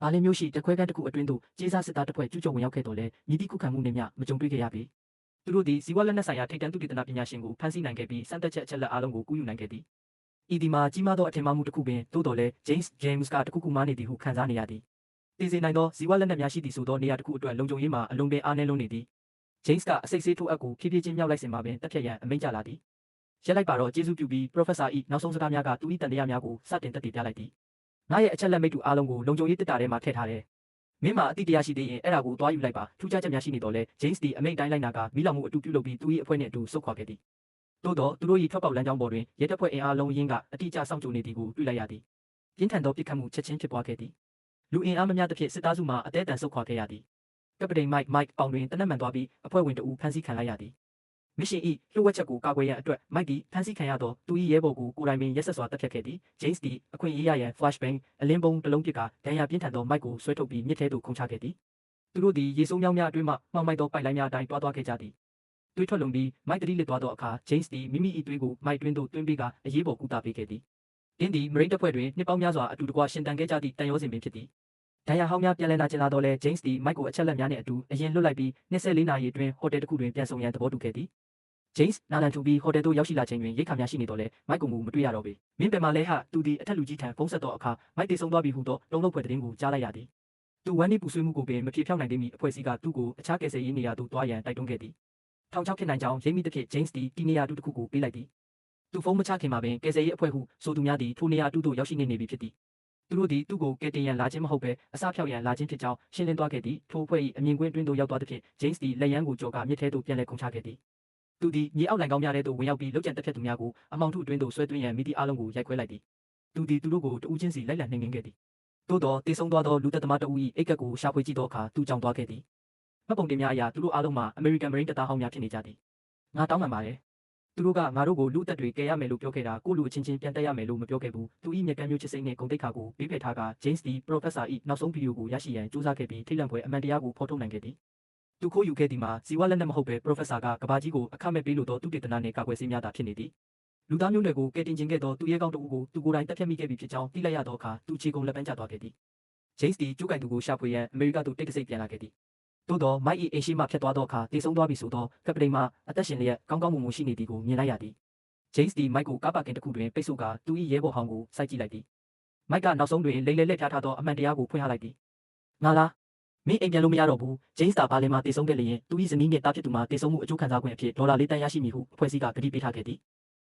ဘာလင်းမျိုးရှိတခွဲကန်းတစ်ခုအတွင်းသို့ကြေးစားစစ်သားတစ်ဖွဲ့ကျူးကျော်ဝင်ရောက်ခဲ့တော်လဲမြည်သည့်ခုခံမှုနှင့်မျှမကြုံတွေ့ခဲ့ရပေသူတို့သည်ဇီဝလက်နက်ဆိုင်ရာထိပ်တန်းသုတေသနပညာရှင်ကိုဖမ်းဆီးနိုင်ခဲ့ပြီးစမ်းသပ်ချက်အချက်လက်အားလုံးကိုကူးယူနိုင်ခဲ့သည်ဤဒီမှာကြီးမားသောအထင်မှားမှုတစ်ခုပင်သို့တော်လဲ James ကတခုခုမှားနေသည်ဟုခံစားနေရသည်တည်စေနိုင်သောဇီဝလက်နက်များရှိသည်ဆိုသောနေရာတစ်ခုအတွက်လုံခြုံရေးမှာအလုံးပင်အားနည်းလုံးနေသည် James ကအစိတ်ဆေးထိုးအပ်ကိုဖြည်းဖြည်းချင်းမြောက်လိုက်စဉ်မှာပင်တက်ဖြတ်ရန်အမိန့်ချလာသည်ရက်လိုက်ပါတော့ကျေးဇူးပြုပြီး Professor ၏နောက်ဆုံးစကားများကသူ၏တန်တရားများကိုစတင်တက်တည်ပြလိုက်သည်ငါရဲ့အချက်လက်မိတ္တူအားလုံးကိုလုံခြုံရေးတစ်တာထဲမှာထည့်ထားတယ်မင်းမှာအတိတရားရှိသေးရင်အဲ့ဒါကိုသွားယူလိုက်ပါထူးခြားချက်များရှိနေတော့လဲ James သည်အမိန့်တိုင်းလိုက်နာကမိလောင်မှုအတူပြုလုပ်ပြီးသူ၏အဖွဲ့နှင့်အတူဆုတ်ခွာခဲ့သည်သို့တော့သူတို့၏ထွက်ပေါက်လမ်းကြောင်းပေါ်တွင်ရဲတပ်ဖွဲ့အင်အားလုံးရင်းကအတိအကျစောင့်ကြိုနေသည်ကိုတွေ့လိုက်ရသည်ပြင်းထန်သောပြစ်ခတ်မှုချက်ချင်းဖြစ်ပွားခဲ့သည်လူအင်အားမများသဖြင့်စစ်သားစုမှအသေးအတန်ဆုတ်ခွာခဲ့ရသည်ကပတိန် Mike ပေါင်တွင်တနက်မှန်သွားပြီးအဖွဲ့ဝင်တအူဖမ်းဆီးခံလိုက်ရသည်မစ်ရှင်၏လှုပ်ဝက်ချက်ကိုကာကွယ်ရန်အတွက် Mike သည်ဖမ်းဆီးခံရသောသူ၏ရဲဘော်ကိုကိုယ်တိုင်ပင်ရက်ဆက်စွာတပ်ဖြတ်ခဲ့သည် James သည်အခွင့်အရေးရရန် flashbang အလင်းပုံးတစ်လုံးပစ်ကဒဏ်ရာပြင်းထန်သော Mike ကိုဆွဲထုတ်ပြီးမြစ်ထဲသို့ခုန်ချခဲ့သည်သူတို့သည်ရေစိုးမြောင်းများအတွင်းမှမှောင်မိုက်သောပိုက်လိုင်းများအတိုင်းတွားသွားခဲ့ကြသည်တွေးထွက်လုံပြီး Mike တတိလစ်သွားသောအခါ James သည်မိမိ၏သွေးကို Mike တွင်းသို့သွင်းပေးကအရေးပေါ်ကူတာပေးခဲ့သည်တင်းသည် Marine တပ်ဖွဲ့တွင်နှစ်ပေါင်းများစွာအတူတကွရှင်တန်ခဲ့ကြသည့်တန်ရောစင်ပင်ဖြစ်သည်ဒဏ်ရာဟောင်းများပြန်လည်လာကျင်လာတော့လဲ James သည် Mike ကိုအချက်လက်များနှင့်အတူအရင်လွတ်လိုက်ပြီး24နာရီအတွင်းဟိုတယ်တစ်ခုတွင်ပြန်ဆောင်ရန်သဘောတူခဲ့သည် James နာလန်ထူပြီးဟိုတယ်သို့ရောက်ရှိလာချိန်တွင်ရိတ်ခါများရှိနေတော့လဲ Mike ကိုမတွေ့ရတော့ပေမင်းပင်မှာလဲဟသူသည်အထက်လူကြီးထံဖုန်းဆက်တော့အခါ Mike တည်ဆုံသွားပြီဟုသောတုံ့လောက်ဖွယ်သတင်းကိုကြားလိုက်ရသည်သူဝမ်းနည်းပူဆွေးမှုကိုပင်မဖြေဖြောက်နိုင်သေးမီအဖွဲ့အစည်းကသူ့ကိုအခြားကယ်ဆယ်ရေးနေရာသို့တွားရန်တိုက်တွန်းခဲ့သည်ထောင်ချောက်ဖြစ်နိုင်ကြောင်းရိပ်မိသဖြင့် James သည်ဒီနေရာအတူတစ်ခုကိုပေးလိုက်သည်သူဖုန်းမချခင်မှာပင်ကယ်ဆယ်ရေးအဖွဲ့ဟုဆိုသူများသည်ထိုနေရာအတူသို့ရောက်ရှိနေပြီဖြစ်သည်သူတို့သည်သူ့ကိုကယ်တင်ရန်လာခြင်းမဟုတ်ဘဲအစဖြောက်ရန်လာခြင်းဖြစ်ကြောင်းရှင်းလင်းသွားခဲ့သည်ထိုအဖွဲ့၏အမြင်ကွင်းအတွင်းသို့ရောက်သွားသဖြင့် James သည်လက်ရန်ကိုကြော်ကမြစ်ထဲသို့ပြန်လည်ခုန်ချခဲ့သည်သူသည်မြေအောက်လိုင်ကောင်းများထဲသို့ဝင်ရောက်ပြီးလောက်ကျန်တက်ဖြတ်သူများကိုအမောင်ထုအတွင်းသို့ဆွဲသွင်းရန်မိသည့်အားလုံးကိုရိုက်ခွဲလိုက်သည်သူသည်သူတို့ကိုတဦးချင်းစီလိုက်လံနှိမ်နင်းခဲ့သည်သို့တော့တေဆုံးသွားသောလူသက်သမားတဦး၏အိတ်ကပ်ကိုရှာဖွေကြည့်သောအခါသူကြောင်သွားခဲ့သည်မှတ်ပုံတင်များအရာသူတို့အားလုံးမှာ American Marine တပ်သားဟောင်းများဖြစ်နေကြသည်ငါတောင်းပန်ပါတယ်သူတို့ကငါတို့ကိုလူအသက်တွေကယ်ရမယ်လို့ပြောခဲ့တာကိုလူအချင်းချင်းပြန်တက်ရမယ်လို့မပြောခဲ့ဘူးသူ၏မျက်ကမ်းမျိုးချစ်စိတ်နှင့်ဂုဏ်သိက္ခာကိုဘေးဖယ်ထားက James သည် Professor ၏နောက်ဆုံးဗီဒီယိုကိုရရှိရန်ကြိုးစားခဲ့ပြီးထိတ်လန့်ဖွယ်အမှန်တရားကိုဖော်ထုတ်နိုင်ခဲ့သည်သူခိုးယူခဲ့သည်မှာဇီဝလက်နက်မဟုတ်ဘဲ Professor ကကဘာကြီးကိုအခမဲ့ပေးလို့သောသူတေသနနှင့်ကာကွယ်ဆေးများသာဖြစ်နေသည်လူသားမျိုးနွယ်ကိုကယ်တင်ခြင်းခဲ့သောသူရဲကောင်းတဦးကိုသူကိုယ်တိုင်တပ်ဖြတ်မိခဲ့ပြီဖြစ်ကြောင်းသိလိုက်ရသောအခါသူခြေကုန်လက်ပန်းကျသွားခဲ့သည် James သည်ကျူးကန်သူကိုရှာဖွေရန်အမေရိကသို့တိတ်တဆိတ်ပြန်လာခဲ့သည်သို့သော Mike ၏အိမ်ရှိမှဖြတ်သွားသောအခါတေဆုံးသွားပြီဆိုသောကပတိန်မှအသက်ရှင်လျက်ကောင်းကောင်းမွန်မွန်ရှိနေသည်ကိုမြင်လိုက်ရသည် James သည် Mike ကိုကားပါကင်တစ်ခုတွင်ပိတ်ဆို့ကာသူ၏ရဲဘော်ဟောင်းကိုစိုက်ကြည့်လိုက်သည် Mike ကနောက်ဆုံးတွင်လိမ့်လေလှည့်ဖျားထားသောအမှန်တရားကိုဖွင့်ဟလိုက်သည်ငါလားမင်းအိမ်ပြန်လို့မရတော့ဘူး James သာဘာလင်မှတေဆုံးခဲ့လျင်သူ၏ဇနီးနှင့်တားဖြစ်သူမှတေဆုံးမှုအကျိုးခံစား권အဖြစ်$4 သန်းရရှိမည်ဟုအဖွဲ့အစည်းကကတိပေးထားခဲ့သည်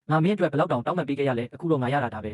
ငါမင်းအတွက်ဘယ်လောက်တောင်တောင်းပန်ပေးခဲ့ရလဲအခုတော့ငါရတာဒါပဲ